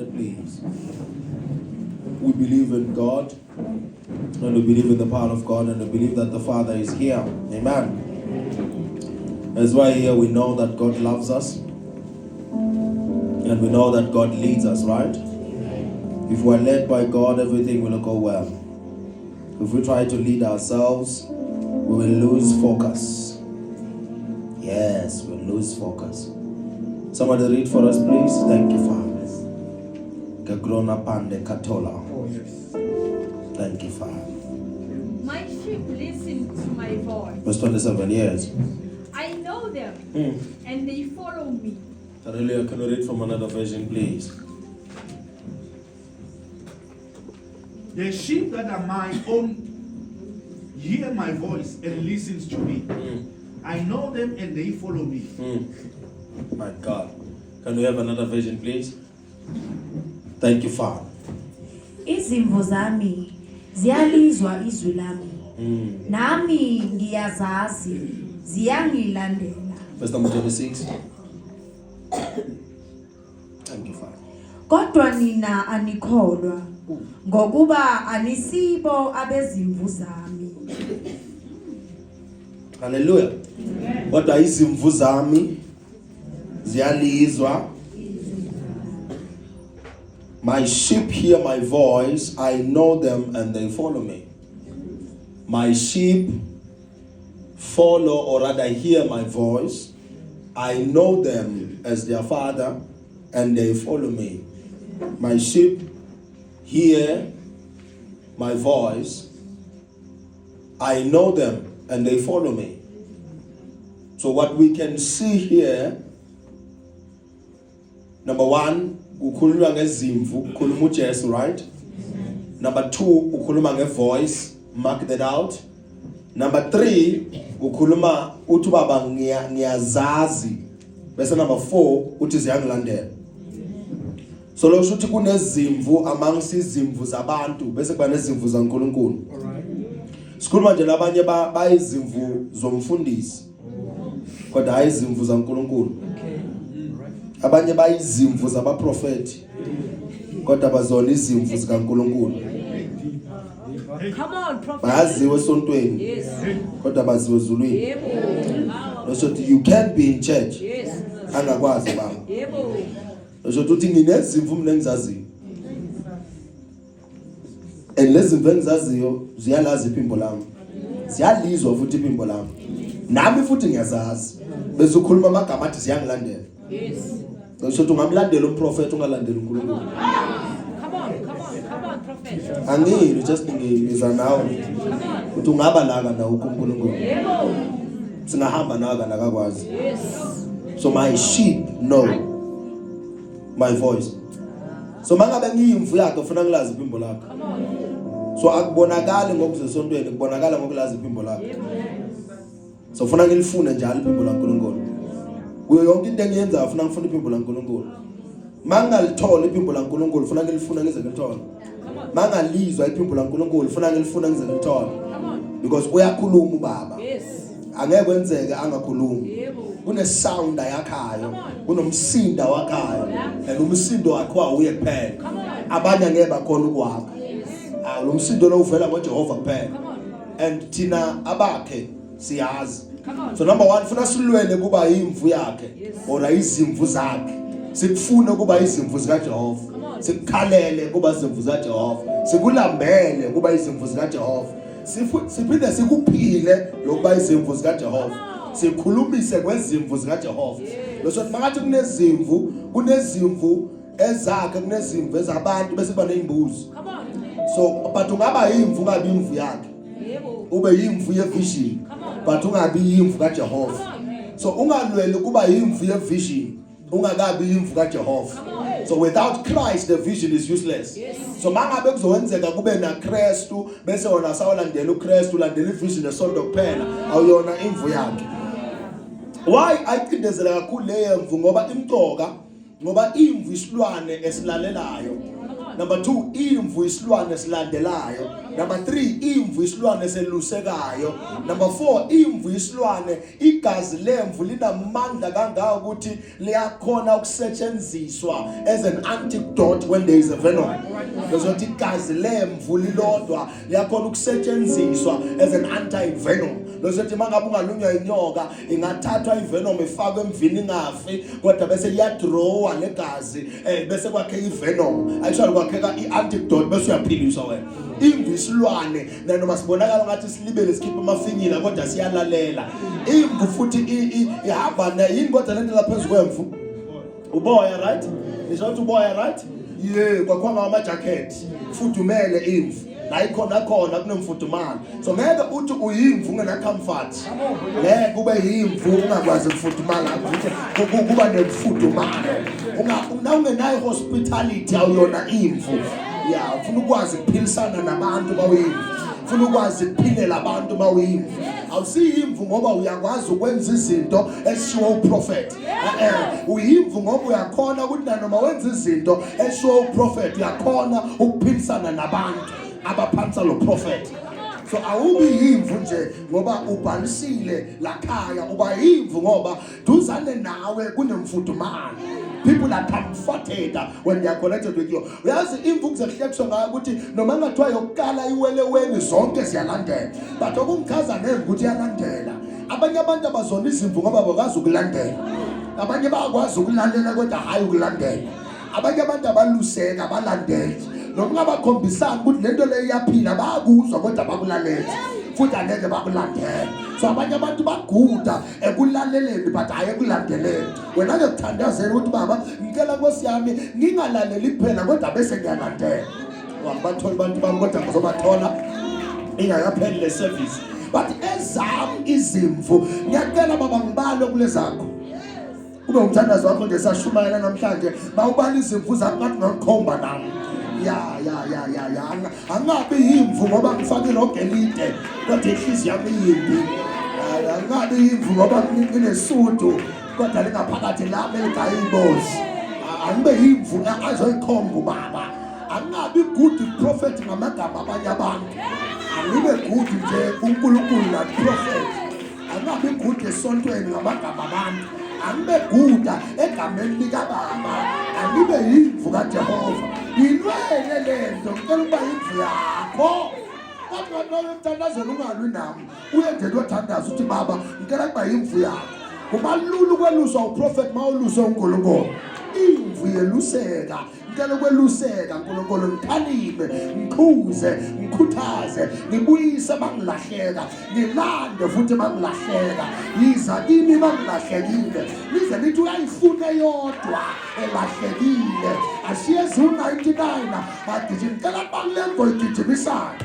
minute, please. We believe in God, and we believe in the power of God, and we believe that the Father is here. Amen. That's why here we know that God loves us, and we know that God leads us, right? If we're led by God, everything will go well. If we try to lead ourselves, we will lose focus. Yes, we'll lose focus. Somebody read for us, please. Thank you, Father. Oh, yes. Thank you, Father. My sheep listen to my voice. Verse 27 years. I know them, and they follow me. Hallelujah. Can you read from another version, please? The sheep that are my own hear my voice and listens to me. I know them and they follow me. My God. Can we have another version, please? Thank you, Father. Izimvu zami ziyalizwa izwi lami. Nami ngiyazazi ziyangilandela. Verse number 26. Thank you, Father. Kodwa nina anikholwa ngokuba anisibo abezimvu zami. Hallelujah. Kodwa izimvu zami ziyalizwa. My sheep hear my voice, I know them and they follow me. My sheep follow, or rather hear my voice. I know them as their father and they follow me. My sheep hear my voice. I know them and they follow me. So what we can see here, number one, ukhuluma ngezimvu, ukhuluma uJesu, right? Number two, ukhuluma ngevoice, mark that out. Number three, ukhuluma uthi baba ngiyazazi. Bese number four, uthi ziyangilandela. So lo shuthi kunezimvu amongst izimvu zabantu, bese kuba nezimvu zaNkulunkulu. Alright. Sikhuluma nje labanye bayizimvu zomfundisi. Kodwa hayi izimvu zaNkulunkulu. Abanye bayizimvu zabaprofeti. Kodwa bazona izimvu zikaNkulunkulu. Come on, prophet. Bayaziwe esontweni. Yes. Kodwa baziwe ezulwini. Yebo. So you can't be in church. Yes. Angakwazi baba. Yebo. So uthi nginezimvu mina engizaziyo. And lezimvu engizaziyo ziyalazi iphimbo lami. Ziyalizwa futhi iphimbo lami. Nami futhi ngiyazazi. Bese ukhuluma amagama athi ziyangilandela. Yes. So ungamlandela umprofeti ungalandela uNkulunkulu. Come on, prophet. Angiyini just ngiza nawe. Uthi ungaba laka na uNkulunkulu. Yebo. Singahamba nawe kana akakwazi. Yes. So my sheep know my voice. So mangabe ngiyimvu yakhe ufuna ngilazi iphimbo lakhe. Come on. So akubonakali ngokuzesontweni, kubonakala ngokulazi iphimbo lakhe. So ufuna ngilifune njalo iphimbo laNkulunkulu. Kuyo yonke into engiyenzayo ufuna ngifune iphimbo laNkulunkulu. Mangalithola iphimbo laNkulunkulu ufuna ngilifuna ngize ngilithole. Mangalizwa iphimbo laNkulunkulu ufuna ngilifuna ngize ngilithole. Because uyakhuluma ubaba. Yes. Angeke kwenzeke angakhulumi. Yebo. Kune sound ayakhayo, kunomsindo wakhayo, and umsindo wakho awuye kuphela. Abanye ngeke bakhona ukwakha. Lo msindo lo uvela ngoJehova kuphela. And thina abakhe siyazi. So number one, funa silwele kuba imvu yakhe or izimvu zakhe. Sikufuna kuba izimvu zikaJehova. Sikukhalele kuba izimvu zikaJehova. Sikulambele kuba izimvu zikaJehova. Siphinde sikuphile lokuba izimvu zikaJehova. Sikhulumise kwezimvu zikaJehova. Lokuthi makathi kunezimvu ezakhe, kunezimvu ezabantu bese kuba nezimbuzi. So but ungaba imvu ungabi imvu yakhe. Yebo. Ube imvu yevision. But ungabi imvu kaJehova. So ungalwele kuba imvu yevision, ungakabi imvu kaJehova. So without Christ the vision is useless. So mangabe kuzowenzeka kube na Kristu bese wona sawalandela uKristu ulandela ivision esonto kuphela awuyona imvu yakhe. Why ayicindezela kakhulu leyemvu ngoba imqoka ngoba imvu isilwane esilalelayo. Number 2, imvu isilwane silandelayo. Number 3, imvu isilwane selusekayo. Number 4, imvu isilwane igazi lemvu linamandla kangaka ukuthi liyakhona ukusetshenziswa as an antidote when there is a venom. Lezothi igazi lemvu lilodwa liyakhona ukusetshenziswa as an anti-venom. Lezothi mangabe ungalunywa inyoka ingathathwa ivenom ifakwe emvini ingafi kodwa bese iyadrowa legazi bese kwakhe ivenom actually kwakheka i-antidote bese uyaphiliswa wena. Imvu isilwane noma sibonakala ngathi silibele sikhipha amafinyila kodwa siyalalela. Imvu futhi ihamba yini kodwa lento laphezu kwemvu uboya, right? Isho ukuthi uboya, right? Yeah, kwakhona ama-jacket fudumele imvu la ikhona kunemfudumalo. So ngeke uthi uyimvu ungena comfort. Ngeke kube yimvu ungakwazi ukufudumala ukuthi kuba nemfudumalo. Ungenayo hospitality awuyona imvu. Yeah, ufuna ukwazi ukuphilisana nabantu bawimvu. Ufuna ukwazi ukuphilela abantu bawimvu. Awusiyimvu ngoba uyakwazi ukwenza izinto eshiwo uprofeti. Uyimvu ngoba uyakhona ukuthi noma wenza izinto eshiwo uprofeti uyakhona ukuphilisana nabantu abaphansa lo prophet. So awubi yimvu nje ngoba ubhalisile lakhaya, uba yimvu ngoba duzane nawe kunemfudumalo. People are comforted when they are connected with you. Uyazi imvu kuzehlekiswa ngayo ukuthi noma ngathiwa yokukala iweleweni zonke siyalandela, but okungichaza ukuthi yalandela. Abanye abantu abazona izimvu ngoba bakazi ukulandela. Abanye bayakwazi ukulalela kodwa hayi ukulandela. Abanye abantu abaluseka abalandeli. Noma ngabakhombisana ukuthi lento le iyaphila bayakuzwa kodwa bakulalela. Futhi angeke bakulandela. So abanye abantu baguda ekulaleleni but hayi ekulandeleni. Wena ke kuthandazela ukuthi baba ngicela Nkosi yami ngingalaleli kuphela kodwa bese ngiyalandela. Wabathola abantu bami kodwa ngizobathola ingakapheli le service. But ezam izimvu ngiyacela baba ngibalo kulezakho. Ube umthandazo wakho ngesashumayela namhlanje bawubala izimvu zakho ngathi ngikhomba nami. Ya angabe yimvu ngoba ngifake iroge elide kodwa inhliziyo yami yimbi. Angabe yimvu ngoba nginesuthu kodwa lingaphakathi lami eligayimbozi. Angibe yimvu azoyikhomba ubaba. Angabe good prophet ngamagama abanye abantu. Angibe good nje uNkulunkulu na prophet. Angabe good esontweni ngamagama abantu. Angibe good egameni likaBaba. Angibe yimvu kaJehova. Ilwele lento ngicela ukuba imvu yakho. Kodwa noma umthandazelo ungalwi nami uyendele uthandaza ukuthi baba ngicela ukuba imvu yakho. Kubalula ukweluswa uprofeti mawuluswa uNkulunkulu. Imvu yeluseka. Ngicela ukweluseka uNkulunkulu ngikhalime, ngikhuze, ngikhuthaze, ngibuyise mangilahleka, ngilande futhi mangilahleka. Yiza kimi mangilahlekile. Lize lithi uyayifuna yodwa elahlekile. Ashiye zu-99 bathi ngicela bakulemvo igijimisayo.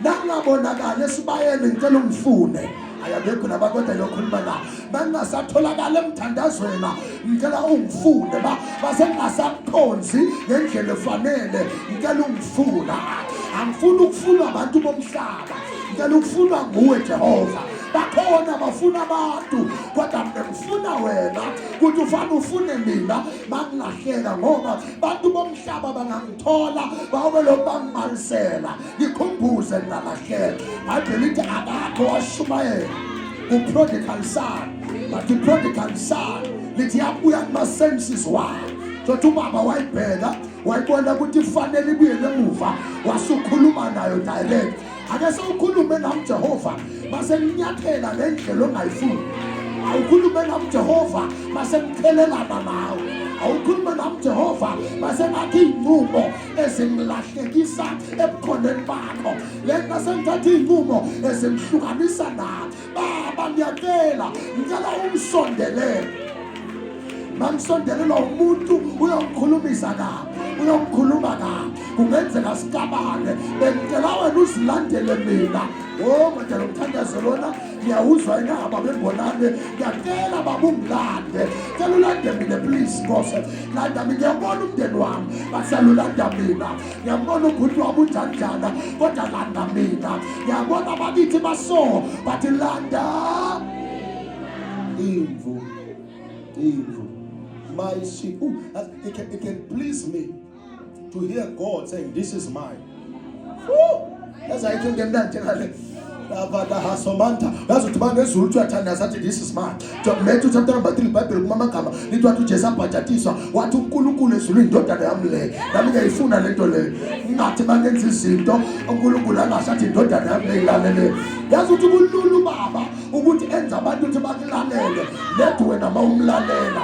Nangabonakala esibayeni ngicela ungifune. Ayabekho nabakodwa lokhuluma la. Bangasatholakala emthandazweni ngicela ungifune basengasakhonzi ngendlela efanele ngicela ungifuna. Angifuni ukufuna abantu bomhlaba. Ngicela ukufuna nguwe Jehova. Bakhona bafuna abantu kodwa ngifuna wena ukuthi ufana ufune mina mangilahleka ngoba abantu bomhlaba bangangithola babe lokubangimalisela ngikhumbuze ngalahleka. Bible lithi akakho washumayela uprodigal son, but the prodigal son lithi yabuya kuma senses wakhe. Sothi ubaba wayibheka wayibona ukuthi kufanele ibuye emuva wasukhuluma nayo direct. Ake sewukhulume nami Jehova base nginyathela ngendlela ongayifuni. Awukhulume nami Jehova base ngikhelelana nawe. Awukhulume nami Jehova base ngathi inqumo ezingilahlekisa ebukhoneni bakho. Lena sengithatha inqumo ezimhlukanisa nawe. Baba ngiyacela ngicela umsondelele. Mangisondelela umuntu uyongikhulumisa kabi. Uyokhuluma kabi kungenzeka sikabane bengicela wena uzilandele mina. Oh madala umthandazo lona ngiyawuzwa inaba bembonane ngiyacela baba ungilande. Cela ulande mina please Nkosi. Landa mina ngiyabona umndeni wami basalulanda mina. Ngiyabona ubhuti wami unjanjana kodwa landa mina. Ngiyabona abakithi baso bathi landa imvu. My sheep. It can please me. to hear God saying, this is mine. Woo! That's how I can get that. That's what this is mine. Matthew chapter number 3, Bible mama kama nitu watu chesa pachatiswa watu nkulunkulu esulu indodana yamle nami ngiyifuna lento le ngathi mangenza izinto uNkulunkulu angashathi indodana yamle ilalele. Yazi ukuthi kululu baba ukuthi enza abantu ukuthi bakulalele lethu wena mawumlalela.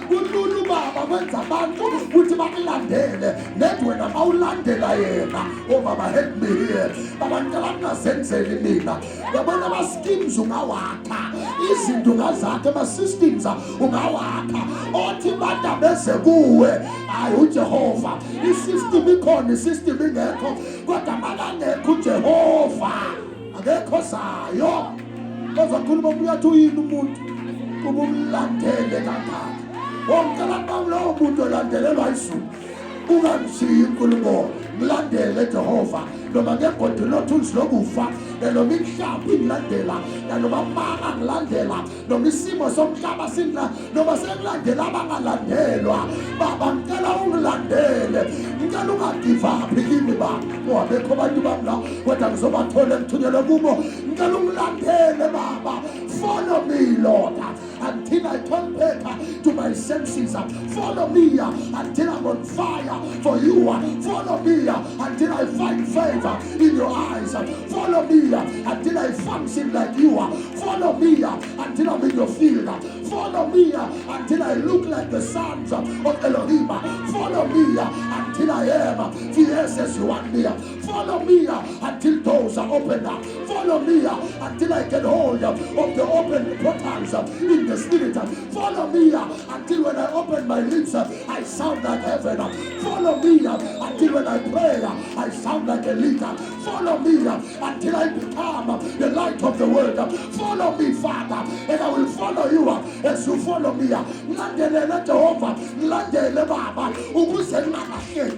Kululu baba wenza abantu ukuthi bakulandele lethu wena mawulandela yena. Oh baba, help me here. Abantu abangazenzeli mina yabona ama schemes ungawakha izinto ngazakhe ama systems ungawakha othi bada bese kuwe hayi uJehova isystem ikhona isystem ingekho kodwa makangekho uJehova akekho sayo bazakhuluma uyathi uyini umuntu kuba umlandele kakhulu wonke lapho lo muntu olandelelwa izulu ungamshiyi uNkulunkulu mlandele Jehova noma ngegodolo thunzi lokufa noma imhlaba ingilandela noma amanga ngilandela noma isimo somhlaba sindla noma sekulandela abangalandelwa baba ngicela ungilandele ngicela ungagive up kimi baba wabekho abantu bami la kodwa ngizobathola ngithunyelwe kubo ngicela ungilandele baba. Follow me, Lord, until I turn back to my senses. Follow me until I'm on fire for you. Follow me until I find favor in your eyes. Follow me until I function like you. Follow me until I'm in your field. Follow me until I look like the sons of Elohim. Follow me until I am fierce as you want me. Follow me until doors are opened. Follow me until I get hold of the open portals in the spirit. Follow me until when I open my lips I sound like heaven. Follow me until when I pray I sound like a leader. Follow me until I become the light of the world. Follow me, Father, and I will follow you as you follow me. Landele Jehovah, landele Baba, ukuze ngakhe.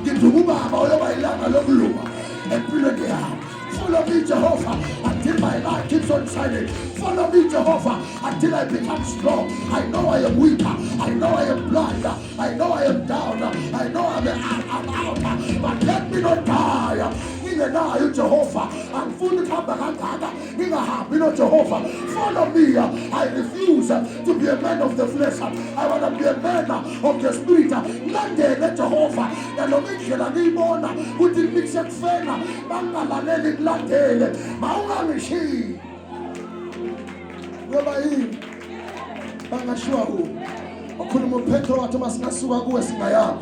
Ngidubaba oyoba ilanga lokulunga empilweni yami. Follow me, Jehovah, until my life keeps on shining. Follow me, Jehovah, until I become strong. I know I am weak. I know I am blind. I know I am down. I know I'm out. But let me not die. You Jehovah, I'm fully come back. Jehovah, follow me. I refuse to be a man of the flesh. I want to be a man of the spirit. Let Jehovah, and the mission of the morning, who did mix and fail. Bangalanelli Landele, Maunga Mishi. Nobody, Bangashuahu, Okuno Petro, Thomas Nasuagu, Singaya,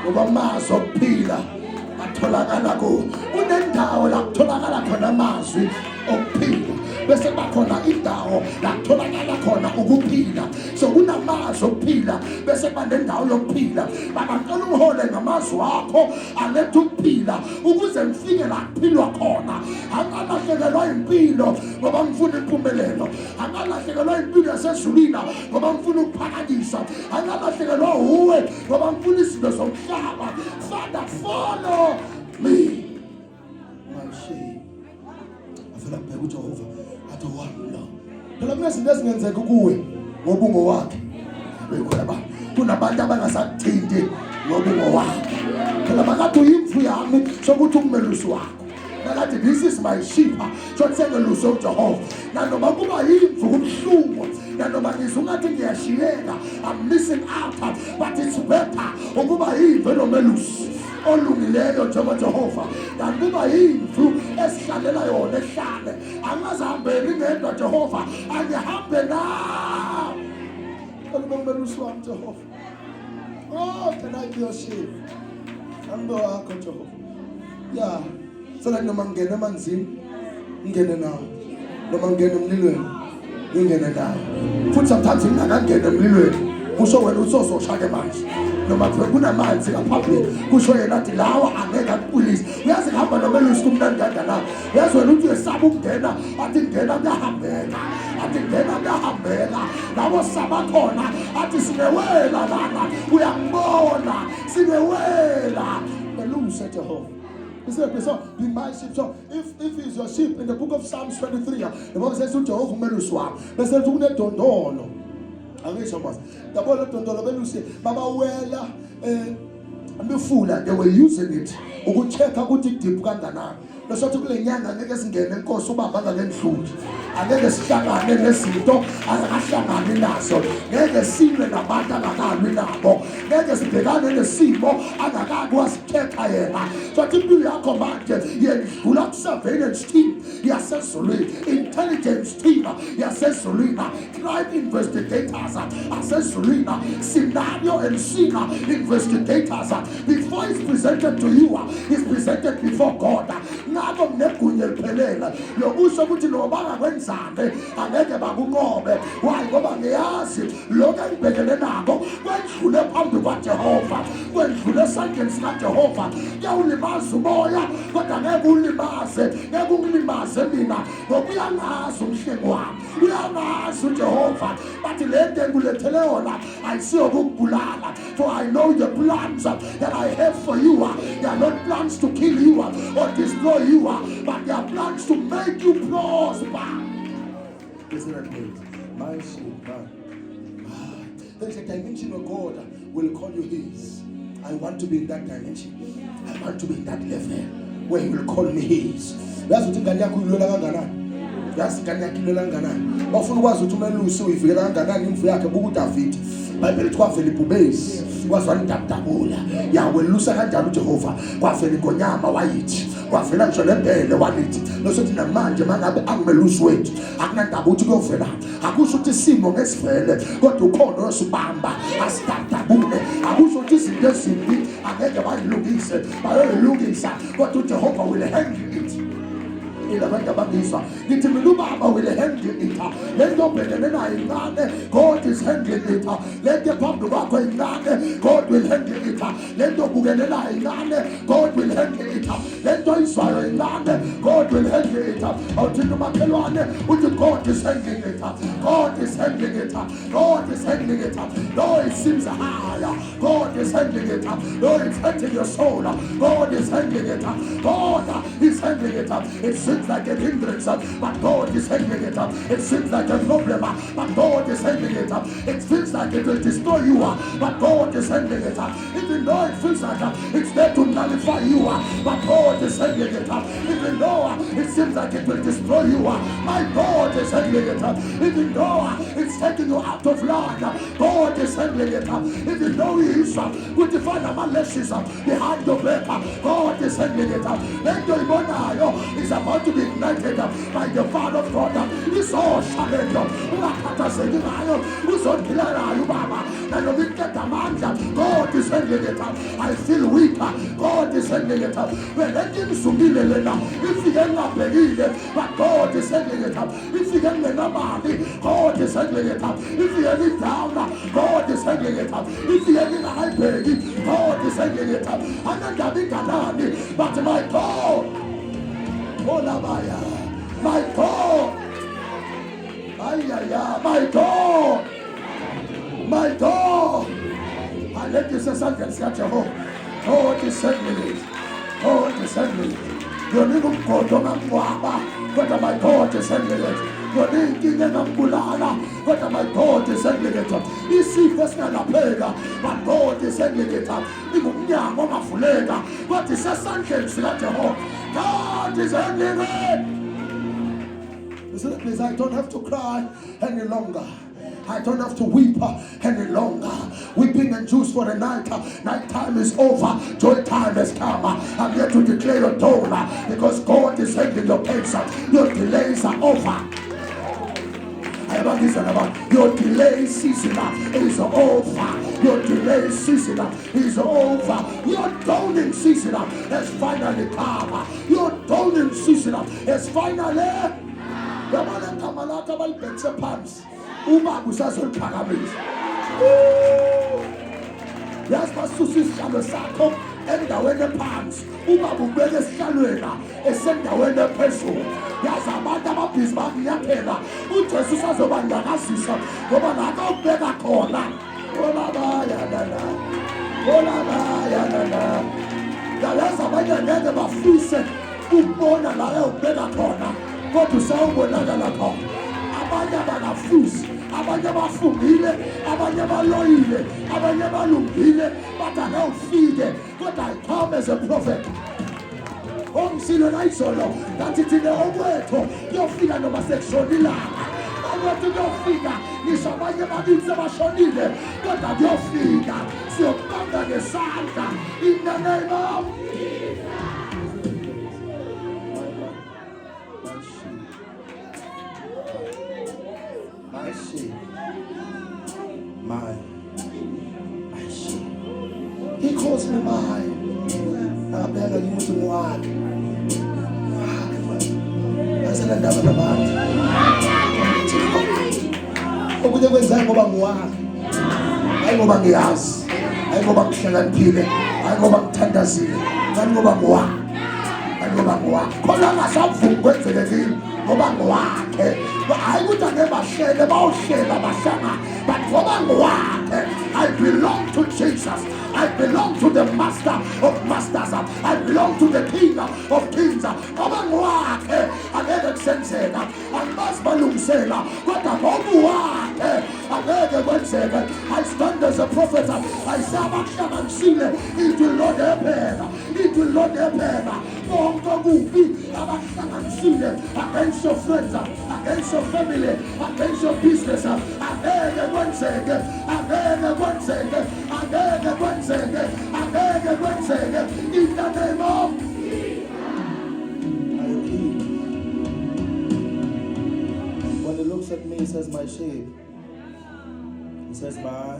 Obama's of Pila. Atolagala go unendawo la tholakala khona amazwi okuphila bese bakhona indawo la tholakala khona ukuphila so kunamazwi okuphila bese banendawo yokuphila bangacela uhole ngamazwi wakho alethe ukuphila ukuze ngifike la kuphilwa khona angalahlekelwa impilo ngoba ngifuna impumelelo angalahlekelwa impilo yasezulwini ngoba ngifuna ukuphakanyiswa angalahlekelwa uwe ngoba ngifuna izinto zomhlaba. Father, follow me. My shame. I feel like Jehovah at a one now. Phela mase nezingenzeka kuwe ngobungo wakhe. Bekhona kunabantu abangasathinti ngobungo wakhe. Phela makathi uyimfu yami sokuthi umelusi wakho. Nakathi this is my sheep. So tsengelusi uJehova. Nanoma kuba yimfu kubhlungu. Nanoma ngizungathi ngiyashiyeka. I'm missing out, but it's better ukuba yimfu nomelusi olungileyo njengoba Jehova kankuba yimfu esihlalela yona ehlale angazihambeli ngedwa Jehova angihambe nawe olumelusi wami Jehova. Oh, can I be your sheep? Ambo wakho Jehova. Yeah, so like noma ngene emanzini ngene nawe noma ngene emlilweni ngene nawe futhi sometimes ngingangena emlilweni kusho wena usozoshaka manje noma kunamanzi ngaphambili kusho yena athi lawa angeke akupulise. Uyazi ngihamba nomelusi kumnandanda la uyazi wena uthi uyesaba ukungena athi ngena kuyahambeka athi ngena kuyahambeka labo saba khona athi sinewela lana uyangibona sinewela meluse Jehova. He said, so be my sheep. So if he's your sheep in the book of Psalms 23, the Bible says to Jehovah meluswa. They said to ne tondono. Angisho mas. Dabolo tondolo belusi baba wela befula they were using it ukuchecka ukuthi deep kanganani. Lesothi kule nyanga ngeke singene enkosi ubaba ngalendludi. Angeke sihlangane nezinto akahlangani nazo. Ngeke sibe nabantu angakalwi nabo. Ngeke sibhekane nesimo angakakwazichecka yena. So impilo yakho manje yendlula ku-surveillance team yasezulwini, intelligence team yasezulwini, crime investigators asezulwini, scenario and scene investigators. Before it's presented to you, it's presented before God. Ngakho kunegunya eliphelele lokusho ukuthi nobanga kwenzane angeke bakunqobe. Why? Ngoba ngiyazi lokho engibhekene nako kwendlule phambi kwaJehova, kwendlule esandleni sikaJehova. Kuyawulimaza umoya kodwa ngeke ngeke ungilimaze mina ngoba uyangazi umhlengi wami, uyangazi uJehova. Bathi le nto engulethele yona ayisiyokukubulala, for I know the plans that I have for you. They are not plans to kill you or destroy you, but they are plans to make you prosper. Isn't that great? My soul, there's a dimension where God will call you His. I want to be in that dimension. I want to be in that level where He will call me His. That's what ingane yakho ilola kanganani. That's ingane yakho ilola kanganani. Bafuna ukwazi ukuthi umelusi uyivikela kanganani imvu yakhe kuDavid. Bible kwavela ibhubesi kwazwana indabudabula yawelusa kanjalo uJehova kwavela inkonyama wayithi kwavela ngisho lempele walithi losothi namanje mangabe angimelusi wethu akunandaba ukuthi kuyovela akusho ukuthi isimo ngesivele kodwa ukhona osibamba asidabudabule akusho ukuthi izinto ezimbi angeke bayilungise bayoyilungisa kodwa uJehova will handle it. Ilabantu abangizwa ngithi mina ubaba will handle it. Lento obhekene nayo incane God is handling it. Lento phambi kwakho incane God will handle it. Lento obukene nayo incane God will handle it. Lento izwayo incane God will handle it. Awuthini umakhelwane uthi God is handling it. God is handling it. God is handling it. Though it seems higher, God is handling it. Though it's hurting your soul, God is handling it. God is handling it. It seems like a hindrance, but God is handling it. It seems like a problem, but God is handling it. It feels like it will destroy you, but God is handling it. Even though it feels like it's there to nullify you, but God is handling it. Even though it seems like it will destroy you, my God is handling it. Even though it's taking you out of line, God is handling it. Even though He is with the final lashes behind your back, God is handling it. Then your ibonayo is about to be ignited by the fire of God. It's all challenge. God is handling it. I feel weak. God is handling it. If you get not believe it, but God is handling it. If you get not money, God is handling it. If you get it down, God is handling it. If you get it high pay, God is handling it. I'm not having a but my God, my God, my God, my God. I let you say something, Jehovah. God is handling it. God is handling it. Your little God don't have but my God is handling it. Your little King but my God is handling it. You see, first man a pega, but God is handling it. But it's a sentence that God is handling it. Listen, please, I don't have to cry any longer. I don't have to weep any longer. Weeping and juice for the night. Night time is over. Joy time has come. I'm here to declare your dawn because God is handling your pains. Your delays are over. Your delay season is over. Your delay season is over. Your dawning season has finally come. Your dawning season has finally. Ubaba usazoliphakamisa. Yazi basusa isihlalo sakho endaweni ephansi. Ubaba ubeke esihlalweni esendaweni ephezulu. Yazi abantu ababhizi bakunyathela. uJesu usazobanyakazisa ngoba nako ubeka khona. Yazi abanye ngeke bafise ukubona la ubeka khona. Kodwa usawubonakala khona. Abanye abanafusi, abanye bafungile, abanye baloyile, abanye balungile, kodwa ngawufike kodwa I come as a prophet. Omsilo nayizolo kanti thina okwethu kuyofika noma sekushonilanga. Abantu kuyofika ngisho abanye bakithi abashonile kodwa kuyofika siyokubamba ngesandla in the name of my sheep. My sheep. He calls me mine. Abela yimuntu ngwakhe. Asana ndaba nabantu. Okunye kwenzayo ngoba ngiwakhe. Hayi ngoba ngiyazi. Hayi ngoba ngihlakaniphile. Hayi ngoba ngithandazile. Hayi ngoba ngiwakhe. Hayi ngoba ngiwakhe. Khona ngasavumi kwenzeke kimi ngoba ngiwakhe. Hayi ukuthi angebahlele bawuhlela bahlanga. But ngoba ngiwakhe. I belong to Jesus. I belong to the Master of Masters. I belong to the King of Kings. Ngoba ngiwakhe angeke kusenzeka. Angibazi balungisela kodwa ngoba wakhe angeke kwenzeke. I stand as a prophet. I say abakuhlanganisile it will not happen. It will not happen. Bonke kubi abakuhlanganisile against your friends, against your family, against your business. Angeke kwenzeke. Angeke kwenzeke. Angeke kwenzeke. Angeke kwenzeke. In the name of when he looks at me, he says, my sheep. He says, my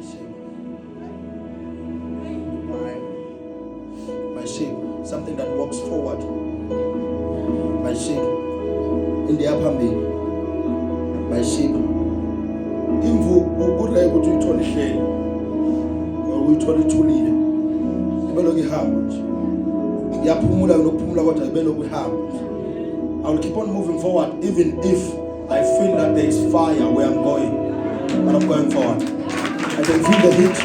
sheep. My sheep. Something that walks forward. My sheep. In the upper mid. My sheep. Imvu ukudla ukuthi uyithole ihleli. Uyithole ithulile. Ibelokhu ihamba nje. Iyaphumula nokuphumula kodwa ibelokhu ihamba. I will keep on moving forward even if I feel that there is fire where I'm going. But I'm going forward. I can feel the heat.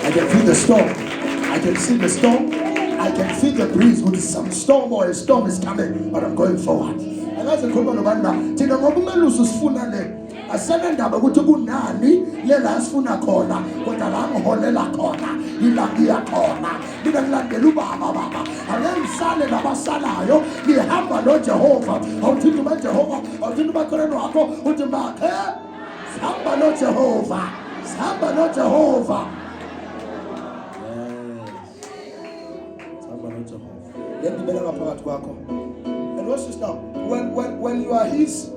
I can feel the storm. I can see the storm. I can feel the breeze with some storm or a storm is coming. But I'm going forward. Angaze ngikhuluma nobanda thina ngoba umelusi usifuna le asena ndaba ukuthi kunani lela sifuna khona kodwa la ngiholela khona ila ngiya khona mina ngilandela ubaba baba angengisale labasalayo ngihamba noJehova awuthini uJehova awuthini ubakhona wakho uthi makhe sihamba noJehova sihamba noJehova sihamba noJehova yendibela ngaphakathi kwakho. And watch this now. When you are his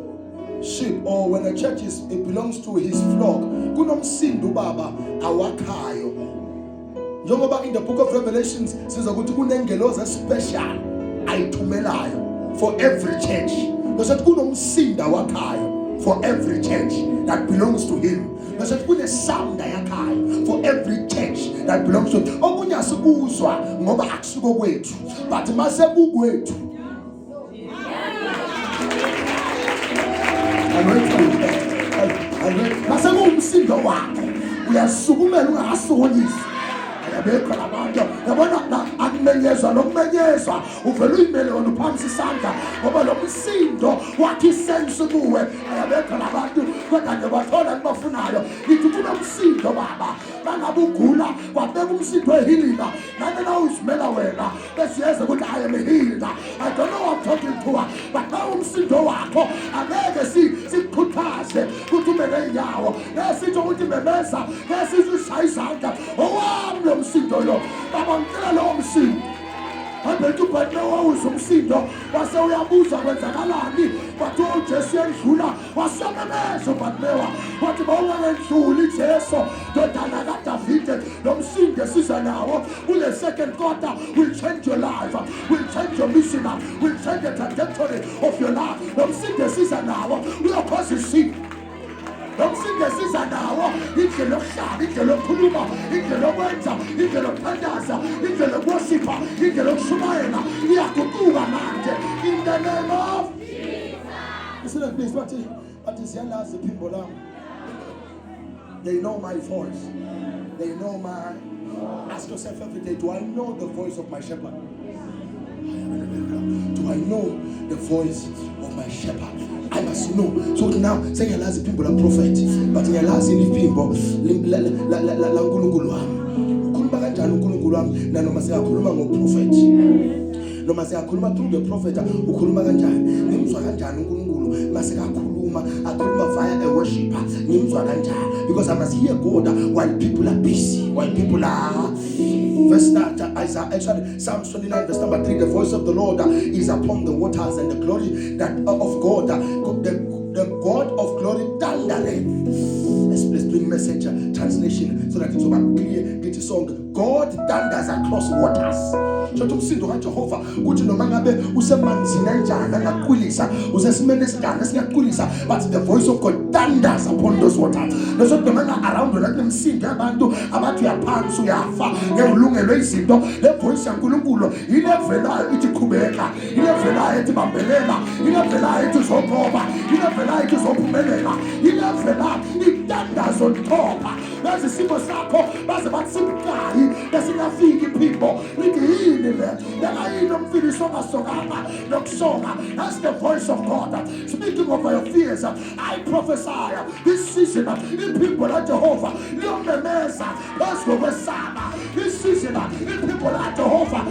sheep or when a church it belongs to his flock, kunomsindo baba awakhayo. Njengoba in the book of Revelations says ukuthi kunengelosi special ayithumelayo for every church. Bese kunomsindo awakhayo for every church that belongs to him. Bese kune sound ayakhayo for every church that belongs to him. Okunye asikuzwa ngoba akusuko kwethu, but mase kukwethu. Masengumsindo wakhe uyasukumela ungasukulisi ayabekho labantu yabona akumenyezwa nokumenyezwa uvela uyimele wona uphamisa isandla ngoba lo msindo wakhe isense kuwe ayabekho labantu kodwa nje bathola kubafunayo ngithi kunomsindo baba bangabe ugula kwabeka umsindo ehilika nami na uzimela wena bese yeza ukuthi I am healed. I don't know what I'm talking to but now umsindo wakho angeke sikhuthaze ukuthi umele inyawo nesithi ukuthi memeza nesithi ushaya izandla owami lo msindo lo baba ngicela lo msindo abethu banawo uzumsindo wase uyabuza kwenzakalani bathu uJesu yedlula wasamemeza batnewa wathi bawungangedluli Jesu dodana kaDavide lo msindo siza nawo kule second quarter will change your life, will change your mission, will change the trajectory of your life. Lo msindo siza nawo uyakhoza isipho. Lo msindo siza nawo indlela yokuhlala, indlela yokukhuluma, indlela yokwenza, indlela yokuthandaza, indlela yokuwosipha, indlela yokushumayela iyaguquka manje in the name of Jesus. Listen please, bathi siyalazi iphimbo lami. They know my voice. They know my. Ask yourself every day, do I know the voice of my shepherd? Do I know the voice of my shepherd? I must know. So now, say ngiyalazi iphimbo la prophet, but ngiyalazi iphimbo la nkulunkulu wami. wami nanoma siyakhuluma ngoprofet. Noma siyakhuluma through the prophet ukhuluma kanjani? Ngimzwa kanjani uNkulunkulu mase akhuluma via a worshiper? Ngimzwa kanjani? Because I must hear God while people are busy, while people are Psalms 29 verse number 3, the voice of the Lord is upon the waters, and the glory that of God, the God of glory thundereth. Let's bring message translation so that it's over clear. Get a song. God thunders across waters. Shothi umsindo kaJehova kuthi noma ngabe usemanzini kanjani angakwilisa usesimene esigana singakwilisa, but the voice of God thunders upon those waters. Leso noma around la kumsindo abantu abathi uyaphansi uyafa ngewulungelwe izinto, le voice yaNkulunkulu ilevelayo ithi qhubeka, ilevelayo ithi bambelela, ilevelayo ithi zoqoba, ilevelayo ithi zophumelela, ilevelayo thunders on top. Bese isimo sakho baze bathi sibukayi besingafiki phimbo lithi that's the voice of God speaking over your fears. I prophesy this season in people like Jehovah, this season in people like Jehovah,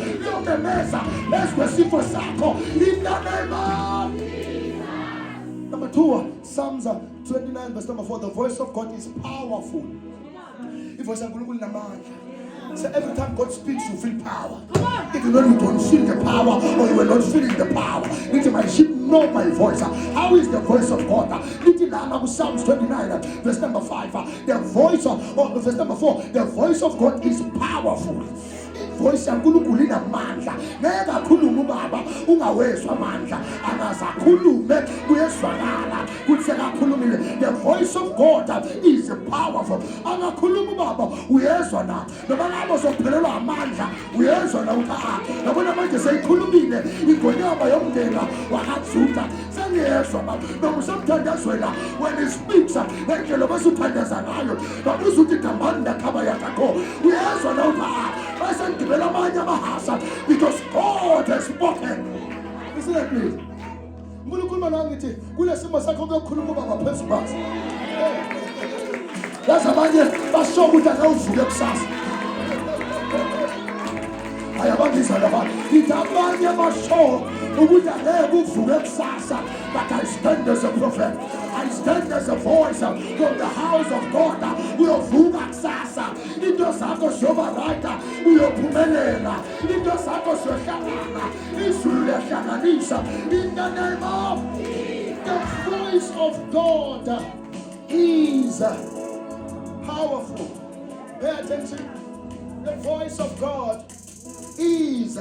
let's receive for Sako in the name of number 2, Psalms 29 verse number 4. The voice of God is powerful. So every time God speaks, you feel power. Even when you don't feel the power or you are not feeling the power, little my sheep know my voice. How is the voice of God? Little Psalms 29 verse number 5. The voice of verse number 4. The voice of God is powerful. Voice yaNkulunkulu inamandla. Neka khuluma ubaba ungawezwa amandla. Angazakhulume kuyezwakala. Kuthi akakhulumile. The voice of God is powerful. Angakhuluma ubaba uyezwa na. Noma ngabe uzophelelwa amandla uyezwa na uthi nabona manje seyikhulumile ingonyama yomndeni wakaZutha sengiyezwa baba. Noma usamthandazela when he speaks ngendlela basuthandaza ngayo. Babuza ukuthi dambanda khaba yakho. Uyezwa na uthi because God has spoken. Listen to me. Ngulukhuluma la ngithi kule simo sakho kuyokhuluma ubaba phezulu basi. Yazi abanye basho ukuthi akawuvuke kusasa. Ayabangisa lapha. Ngithi abanye basho ukuthi angeke uvuke kusasa. But I stand as a prophet. I stand as a voice from the house of God. Uyovuka kusasa. Into zakho shoba right. Uyophumelela. Into zakho shohlangana. Izulu liyahlanganisa. In the name of the voice of God is powerful. Pay attention. The voice of God is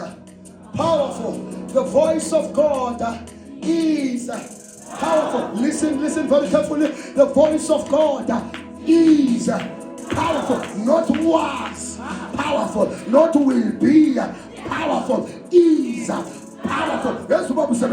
powerful. The voice of God is powerful. Listen very carefully. The voice of God is powerful. Not was powerful. Not will be powerful. Is powerful. That's what we say.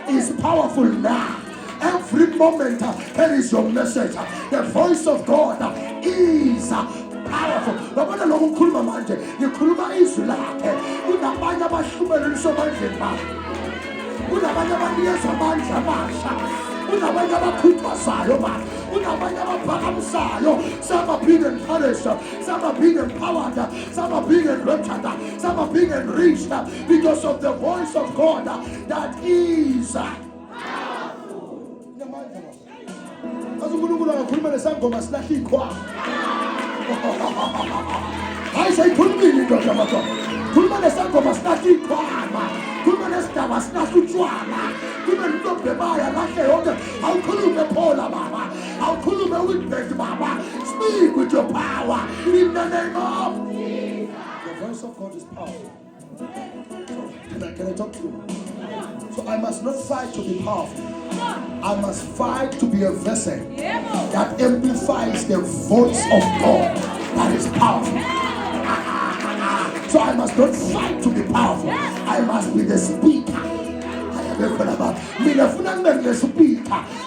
Is powerful now. Every moment there is your message. The voice of God is powerful. Nobody long kulma manje. You kulma isulate. Unabanya bashumele lisomanje ba. Unabanya baniyeza manje amasha. Unabanya bakhuthazayo ba. Unabanya baphakamsayo. Some are being encouraged. Some are being empowered. Some are being enriched. Some are being enriched because of the voice of God that is powerful. Azungulungula ngakhuluma lesangoma silahlikwa. I say khulumile ndoda madoda. Khuluma lesangoma silahlikwa. Khuluma lesidaba silahlutshwana. Khuluma lobebaya lahle yonke. Awukhulume phola baba. Awukhulume with baba. Speak with your power in the name of Jesus. The voice of God is powerful. Can I talk to you? So I must not fight to be powerful. I must fight to be a vessel that amplifies the voice of God that is powerful. So I must not fight to be powerful. I must be the speaker.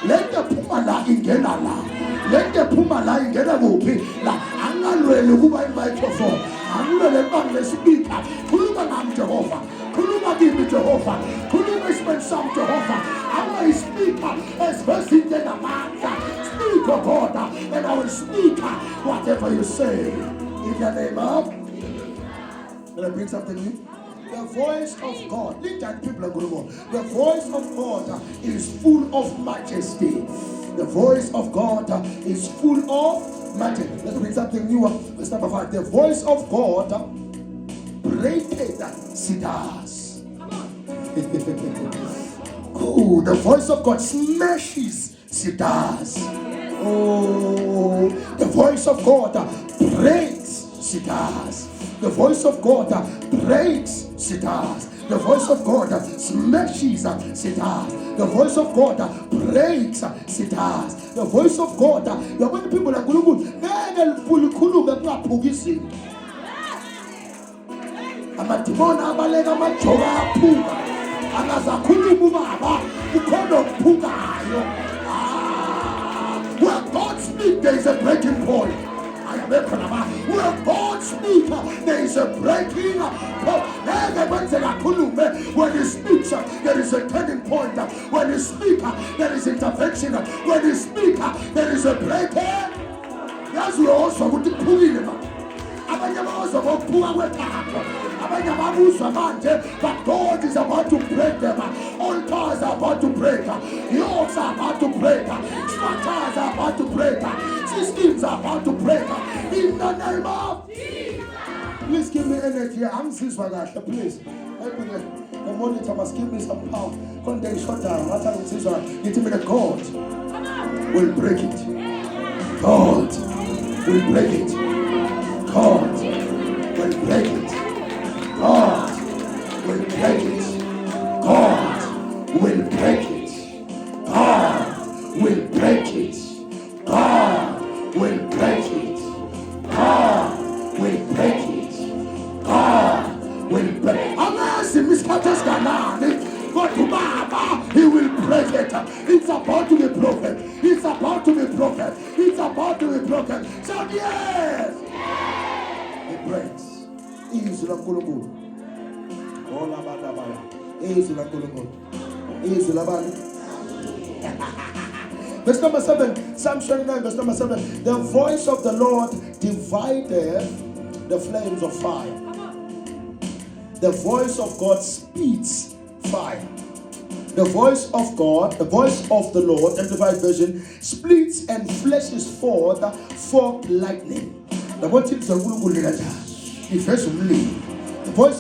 Let the pumala ingena la. Let the pumala ingena kuphi la. Angalwele kuba microphone. Angalwele bang speaker. Khuluma ngam Jehova. Khuluma kimi Jehova. Khuluma isipensam Jehova. I will speak as verse in the amandla. Speak, O God, and I will speak whatever you say in the name of. Can I bring something new? The voice of God. Little people are going on. The voice of God is full of majesty. The voice of God is full of majesty. Let's bring something new. Verse number 5. The voice of God breaketh cedars. Oh, the voice of God smashes cedars. Oh, the voice of God breaks cedars. The voice of God breaks cedars. The voice of God smashes cedars. The voice of God breaks cedars. The voice of God. The way people are going to amadimona abalega amajoka aphuka angazakhuluma ubaba ukhona okuphukayo. Where God speaks, there is a breaking point. Where God speaks, there is a breaking point. When He speaks, there is a turning point. When He speaks, there is intervention. When He speaks, there is a breaking. That's what also would be pulling him up. But God is about to break them. Altars are about to break. Yokes are about to break. Structures are about to break. Systems are about to break. In the name of Jesus. Please give me energy. I'm this one, please. Help me. The monitor must give me some power. One day shut down. What time is this one? It will be the God will break it. God will break it. God will break it. God will break it. God will break it. God will break it. God will break it. God will break it. God will break it. Unless He misconstrues Ganani, God to Baba, He will break it. It's about to be broken. It's about to be broken. It's about to be broken. So yes. Breaks. Is la kulukulu. Ola badabaya. Is la kulukulu. Is la bali. Verse number 7. Psalm 29, verse number 7. The voice of the Lord divided the flames of fire. The voice of God speeds fire. The voice of God, the voice of the Lord, Amplified Version, splits and flashes forth forked lightning. The voice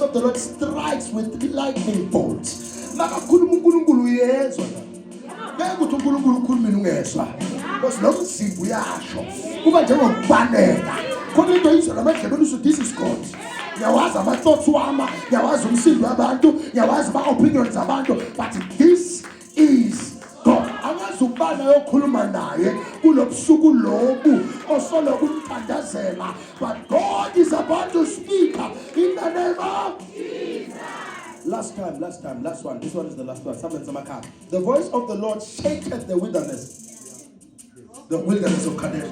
of the Lord strikes with lightning bolts. Because this is God. But this is God. But God is about to speak in the name of Jesus. Last one. This one is the last one. The voice of the Lord shaketh the wilderness. The wilderness of Kadesh.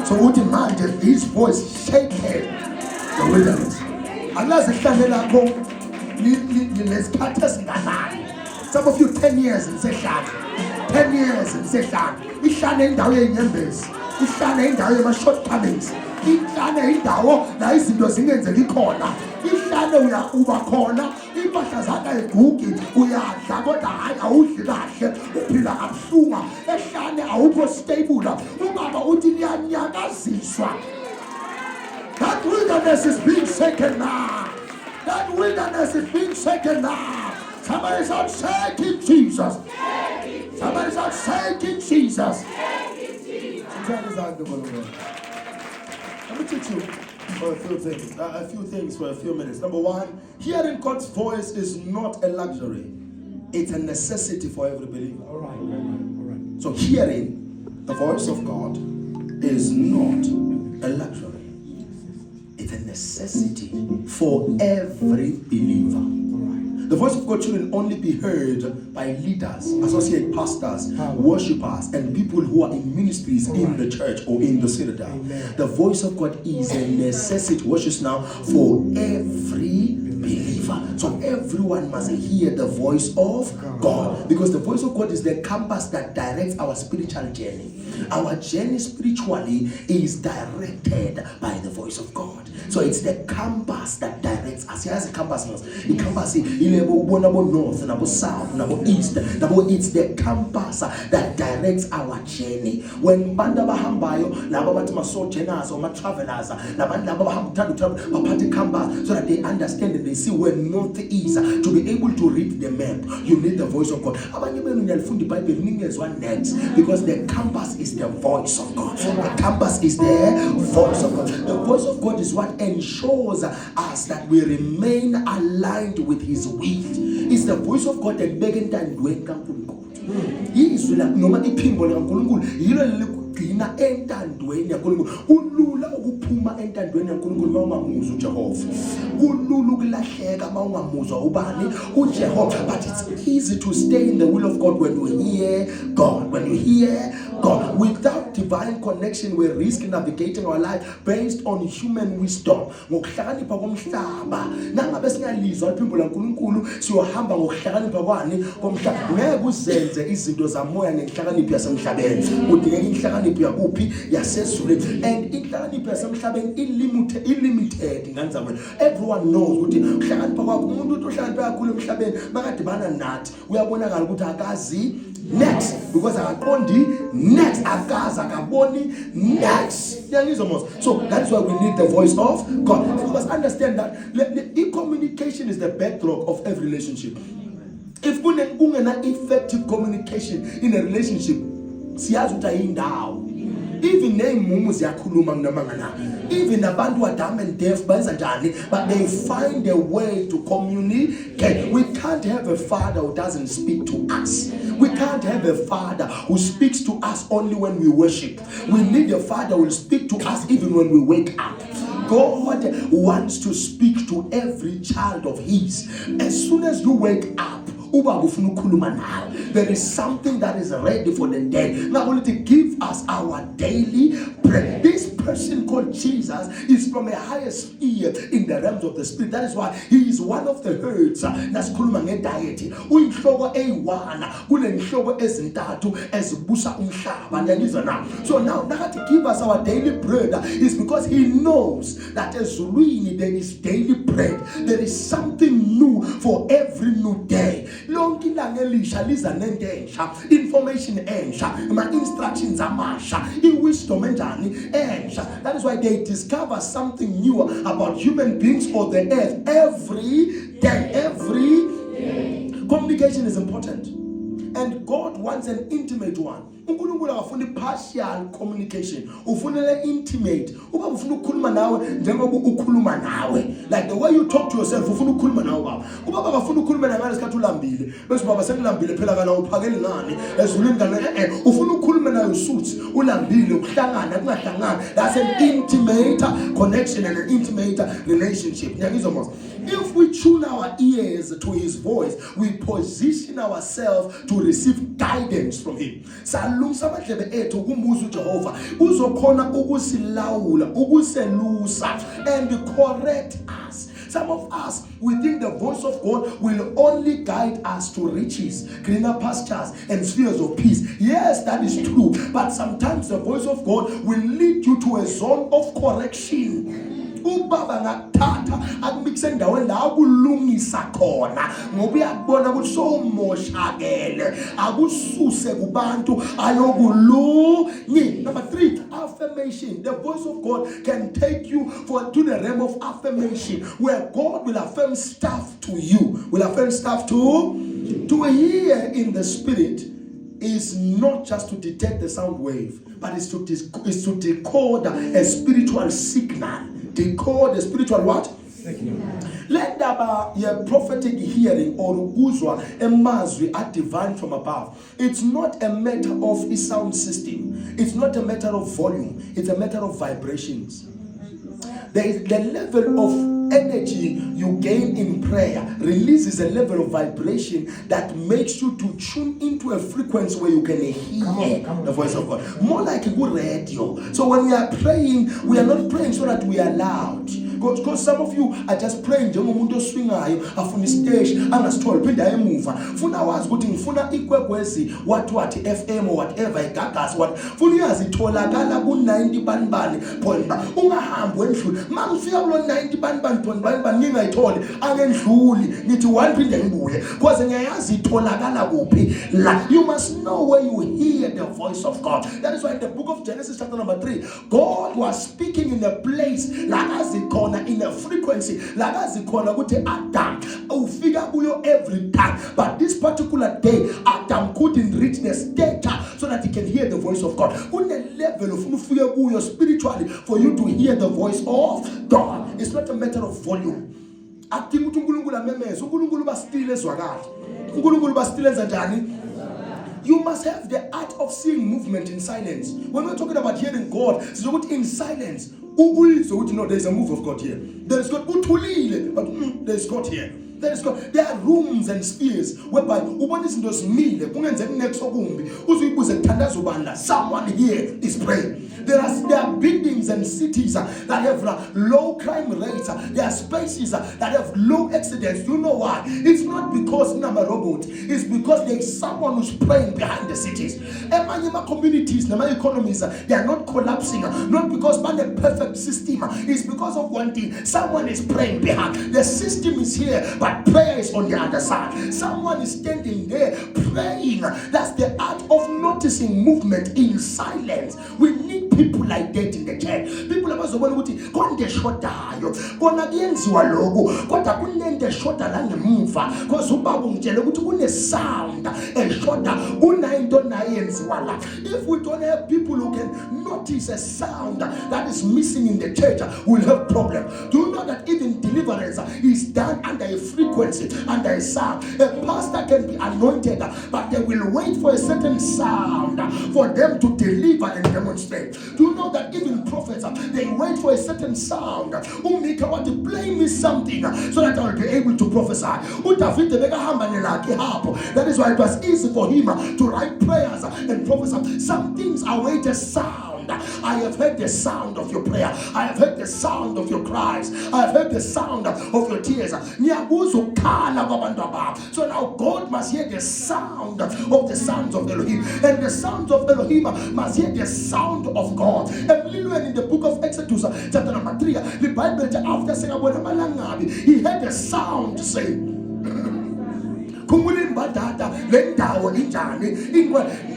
So what imagine His voice shaken the wilderness. Some of you 10 years in session. 10 years in session. Ishane indawo yenyembezi. Ishane indawo yema-shortcomings. Ishane indawo la izinto zingenzeki khona. Ishane uba khona. Impahla zakho ayigugi. Uyadla kodwa hayi awudli kahle. Uphila kabuhlungu. Eshane awukho stable. Ubaba uthi niyanyakaziswa. That wilderness is being shaken now. That wilderness is being shaken now. Somebody shout, shaking Jesus. Somebody shout, shaking Jesus. Let me teach you for a few things for a few minutes. Number one, hearing God's voice is not a luxury. It's a necessity for every believer. All right. So hearing the voice of God is not a luxury. It's a necessity for every believer. The voice of God shouldn't only be heard by leaders, associate pastors, worshippers, and people who are in ministries in the church or in the citadel. The voice of God is a necessity, watch this now, for every believer. So every everyone must hear the voice of God, because the voice of God is the compass that directs our spiritual journey. Our journey spiritually is directed by the voice of God. So it's the compass that directs us. Here's the compass. The compass is north, south, east. It's the compass that directs our journey. When banda bahambayo, laba bathi masojourners or travelers, laba bahamba to compass so that they understand and they see where north is. To be able to read the map, you need the voice of God. Because the compass is the voice of God. The compass is the voice of God. The voice of God is what ensures us that we remain aligned with His will. It's the voice of God that began to dwell kaNkulunkulu. Izwi la noma iphimbo likaNkulunkulu yilo ligcina entandweni yaNkulunkulu. Kulula ukuphuma entandweni yaNkulunkulu mawungamuzwa uJehova. Kulula ukulahleka mawungamuzwa ubani uJehova. But it's easy to stay in the will of God when you hear God. When you hear God, without divine connection, we risk navigating our life based on human wisdom. Ngokuhlakanipha komhlaba. Nangabe singalizwa iphimbo laNkulunkulu, siyohamba ngokuhlakanipha kwani komhlaba. Ngeke uzenze izinto zamoya ngenhlakanipho yasemhlabeni. Udinga inhlakanipho yakuphi yasezulwini. And inhlakanipho yasemhlabeni illimited nganzakwena. Everyone knows ukuthi ukuhlakanipha kwakho umuntu uthi uhlakanipha kakhulu emhlabeni makadibana nathi uyabonakala ukuthi akazi next, because akaqondi next, akaza akaboni next. So that's why we need the voice of God. You must understand that the communication is the bedrock of every relationship. If we have effective communication in a relationship, siyazi ukuthi ayindawo. Even name ziyakhuluma ngamangana. Even abantu dumb and deaf benza njani, but they find a way to communicate. We can't have a father who doesn't speak to us. We can't have a father who speaks to us only when we worship. We need a father who will speak to us even when we wake up. God wants to speak to every child of His. As soon as you wake up, there is something that is ready for the day. Not only to give us our daily bread. This person called Jesus is from a higher sphere in the realms of the spirit. That is why He is one of the herds. That's deity. So now to give us our daily bread is because He knows that as there is daily bread. There is something new for every new day. Information my instructions wisdom that is why they discover something new about human beings or the earth every day. Communication is important, and God wants an intimate one. uNkulunkulu akafuni partial communication, ufunele intimate. Uba ufuna ukukhuluma nawe njengoba ukhuluma nawe, like the way you talk to yourself, ufuna ukukhuluma nawe baba. Uba akafuni ukukhuluma nawe ngesikhathi ulambile, bese baba sekulambile phela kana uphakele ngani ezulwini kana ufuna ukukhuluma nawe usuthi ulambile ukuhlangana kungahlangana. That's an intimate connection and an intimate relationship. If we tune our ears to His voice, we position ourselves to receive guidance from Him. Salungisa amadlebe ethu ukumbuza uJehova uzokhona ukusilawula ukuselusa and correct us. Some of us, we think the voice of God will only guide us to riches, greener pastures, and spheres of peace. Yes, that is true. But sometimes the voice of God will lead you to a zone of correction. Ubaba ngakuthatha akumixe endaweni la akulungisa khona ngoba uyabona ukuthi somoshakele akususe kubantu ayokulungi. Number 3, affirmation. The voice of God can take you to the realm of affirmation where God will affirm stuff to you. Will affirm stuff to hear in the spirit is not just to detect the sound wave, but is to decode a spiritual signal. Decode the spiritual what? Let there be a prophetic hearing or ukuzwa emazwi are divine from above. It's not a matter of a sound system. It's not a matter of volume. It's a matter of vibrations. There is the level of energy you gain in prayer releases a level of vibration that makes you to tune into a frequency where you can hear the voice of God. More like a good radio. So when we are praying, we are not praying so that we are loud. because some of you are just praying njengomuntu oswingayo afuna istage angasitholi phinde ayemuva funa wazi ukuthi ngifuna ikwekwezi what FM or whatever igagas what funa uyazi itholakala ku 90 banibani point ba ungahambi wendlule mangifika kulo 90 banibani point ba ngingayitholi angendluli ngithi one phinde ngibuye because ngiyayazi itholakala kuphi la. You must know where you hear the voice of God. That is why in the book of Genesis chapter number 3 God was speaking in a place like azikona, in a frequency like azikona ukuthi Adam ufika kuyo every time, but this particular day Adam couldn't reach the stature so that he can hear the voice of God. Kune level of ufika kuyo spiritually for you to hear the voice of God. It's not a matter of volume. Akudingi ukuthi uNkulunkulu amemeze, uNkulunkulu basitile ezwakala. uNkulunkulu basitile enza njani? You must have the art of seeing movement in silence. When we're talking about hearing God, it's about in silence. So no, there is a move of God here. There is God. But there is God here. There is God. There are rooms and spheres whereby someone here is praying. There are buildings and cities that have low crime rates. There are spaces that have low accidents. You know why? It's not because I'm a robot. It's because there is someone who's praying behind the cities. Emanyama communities, my economies, they are not collapsing. Not because by the perfect system. It's because of one thing. Someone is praying behind. The system is here, but prayer is on the other side. Someone is standing there praying. That's the art of noticing movement in silence. We need people like that in the church. People abazobona ukuthi konke shodayo kona kuyenziwa lokho kodwa kunento shoda la ngemuva because ubaba ungitshela ukuthi kune sound eshoda kunayinto nayenziwa la. If we don't have people who can notice a sound that is missing in the church, we'll have problem. Do you know that even deliverance is done under a frequency, under a sound? A pastor can be anointed, but they will wait for a certain sound for them to deliver and demonstrate. Do you know that even prophets, they wait for a certain sound? Umika want to play me something so that I will be able to prophesy. That is why it was easy for him to write prayers and prophesy. Some things await a sound. I have heard the sound of your prayer. I have heard the sound of your cries. I have heard the sound of your tears. So now God must hear the sound of the sons of Elohim. And the sons of Elohim must hear the sound of God. And in the book of Exodus, chapter number 3, the Bible, after saying, he heard the sound saying,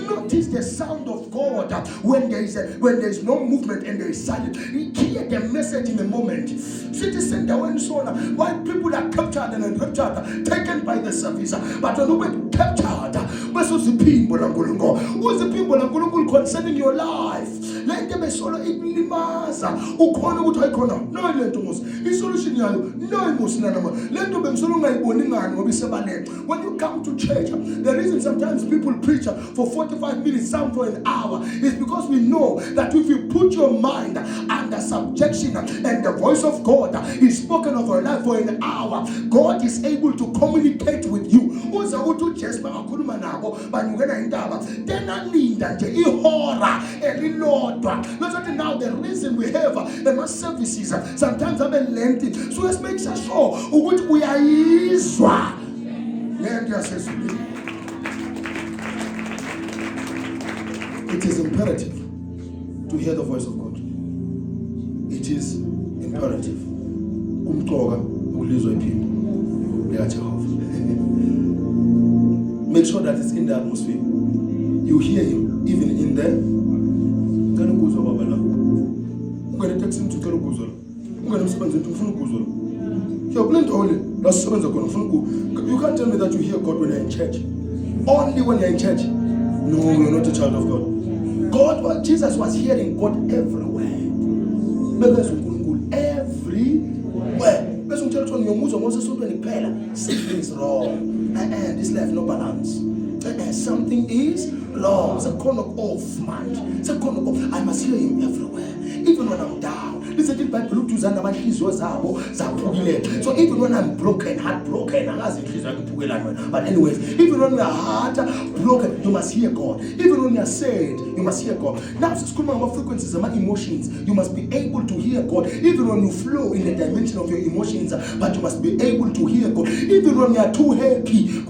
notice the sound of God when there is no movement and there is silence. Hear the message in a moment. Citizen why people are captured and enraptured, taken by the service, but when we captured, who's the people concerning your life? Let them be solo ignimaza. Ukona utayikona. No lentos. Isolution yayo. No emotional. Lento bemsolo ngaiboningani ngobisebane. When you come to church, the reason sometimes people preach for 45 minutes, some for an hour, is because we know that if you put your mind under subjection and the voice of God is spoken of your life for an hour, God is able to communicate with you. Uza utu just bakakhuluma nabo banyukela indaba. Then aninda nje ihora elilodwa. That's now the reason we have the services sometimes have been lengthy. So let's make sure ukuthi uyayizwa. It is imperative to hear the voice of God. It is imperative. Make sure that it's in the atmosphere. You hear him even in the. You can't tell me that you hear God when you're in church. Only when you're in church. No, you're not a child of God. Jesus was hearing God everywhere. Everywhere. Something is wrong. This life no balance. Something is wrong. It's a corner off, man. It's a corner off. I must hear him everywhere. even when I'm down. Listen to the Bible, look to Zana, so even when I'm broken, heartbroken, but anyways, even when we are heartbroken, you must hear God. Even when you are sad, you must hear God. Now, school about frequencies and emotions, you must be able to hear God. Even when you flow in the dimension of your emotions, but you must be able to hear God. Even when you are too happy,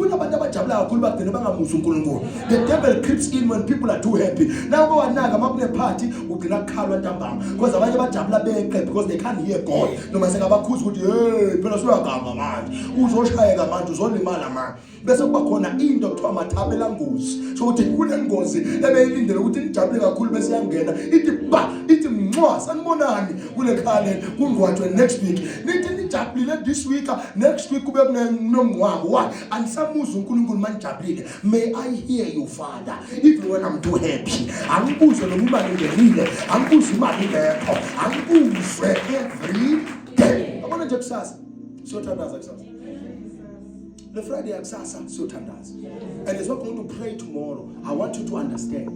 the devil creeps in when people are too happy. Now go and a party, we cannot call because they can't hear God. No matter what, bese kubakhona into kuthiwa mathabela ngozi so uthi kunengozi ebeyilindele ukuthi nijabule kakhulu bese yangena ithi ba ithi mncwa sanibonani kule khale kungcwatshwe next week nithi nijabulile this week next week kube kunomngcwabo why anisamuza uNkulunkulu manijabulile. May I hear you, Father, even when I'm too happy. Angibuze noma imali ngenile, angibuze imali ngekho, angibuze every day. Abona nje kusasa siyothandaza kusasa. The Friday akusasa siyothandaza. And as we're going to pray tomorrow, I want you to understand